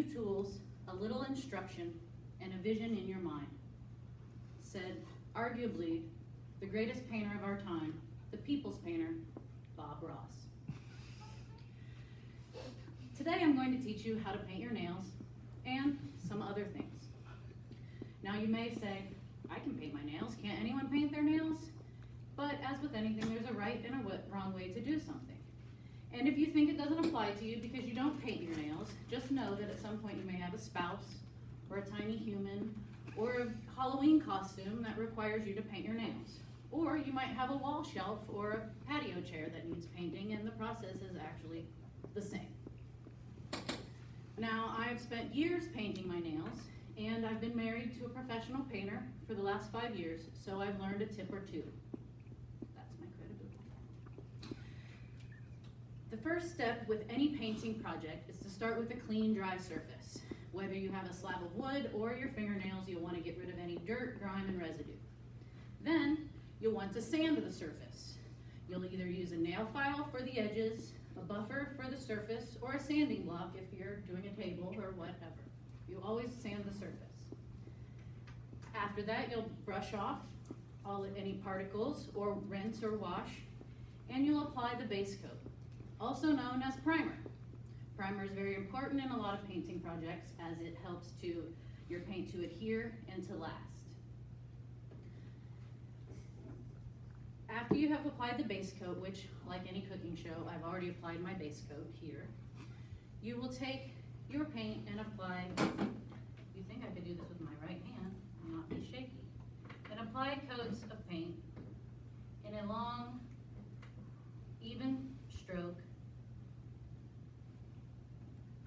few tools, a little instruction, and a vision in your mind, said arguably the greatest painter of our time, the people's painter, Bob Ross. Today I'm going to teach you how to paint your nails and some other things. Now you may say, I can paint my nails. Can't anyone paint their nails? But as with anything, there's a right and a wrong way to do something. And if you think it doesn't apply to you because you don't paint your nails, just know that at some point you may have a spouse or a tiny human or a Halloween costume that requires you to paint your nails. Or you might have a wall shelf or a patio chair that needs painting, and the process is actually the same. Now, I've spent years painting my nails, and I've been married to a professional painter for the last 5 years, so I've learned a tip or two. That's my credibility. The first step with any painting project is to start with a clean, dry surface. Whether you have a slab of wood or your fingernails, you'll want to get rid of any dirt, grime, and residue. Then, you'll want to sand the surface. You'll either use a nail file for the edges, a buffer for the surface, or a sanding block if you're doing a table or whatever. You always sand the surface. After that, you'll brush off any particles or rinse or wash, and you'll apply the base coat, also known as primer. Primer is very important in a lot of painting projects as it helps your paint to adhere and to last. After you have applied the base coat, which, like any cooking show, I've already applied my base coat here, you will take your paint and apply, you think I could do this with my right hand and not be shaky, and apply coats of paint in a long, even stroke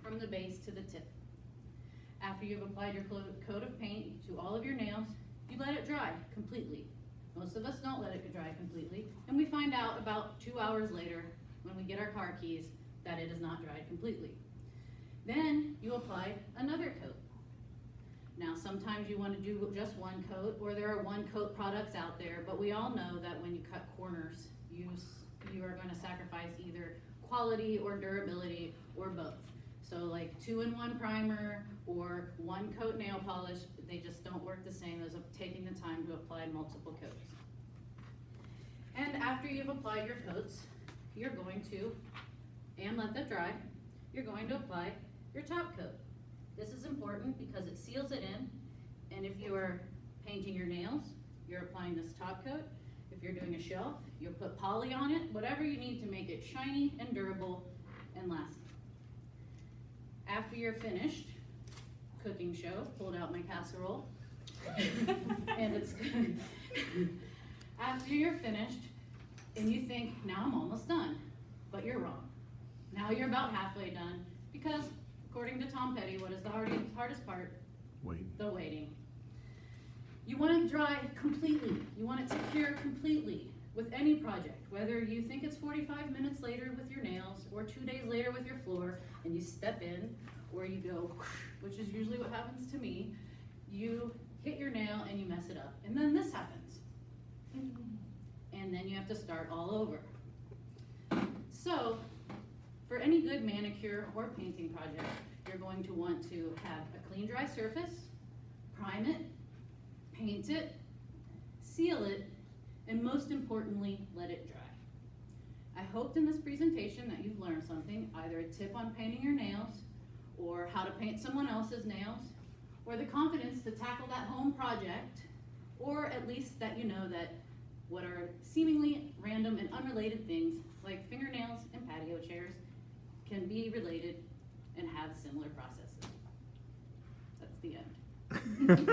from the base to the tip. After you've applied your coat of paint to all of your nails, you let it dry completely. Most of us don't let it dry completely, and we find out about 2 hours later when we get our car keys that it is not dried completely. Then you apply another coat. Now sometimes you want to do just one coat, or there are one coat products out there, but we all know that when you cut corners, you are going to sacrifice either quality or durability or both. So like 2-in-1 primer or one coat nail polish, they just don't work the same as taking the time to apply multiple coats. And after you've applied your coats, you're going to, and let them dry, you're going to apply your top coat. This is important because it seals it in, and if you are painting your nails, you're applying this top coat. If you're doing a shelf, you'll put poly on it, whatever you need to make it shiny and durable and lasting. After you're finished, cooking show, pulled out my casserole, and it's good. After you're finished, and you think, now I'm almost done, but you're wrong. Now you're about halfway done, because according to Tom Petty, what is the hardest part? Waiting. The waiting. You want it dry completely. You want it to cure completely with any project, whether you think it's 45 minutes later with your nails, or 2 days later with your floor, and you step in, or you go, which is usually what happens to me, you hit your nail and you mess it up. And then this happens. And then you have to start all over. So, for any good manicure or painting project, you're going to want to have a clean, dry surface, prime it, paint it, seal it, and most importantly, let it dry. I hoped in this presentation that you've learned something, either a tip on painting your nails, or how to paint someone else's nails, or the confidence to tackle that home project, or at least that you know that what are seemingly random and unrelated things, like fingernails and patio chairs, can be related and have similar processes. That's the end.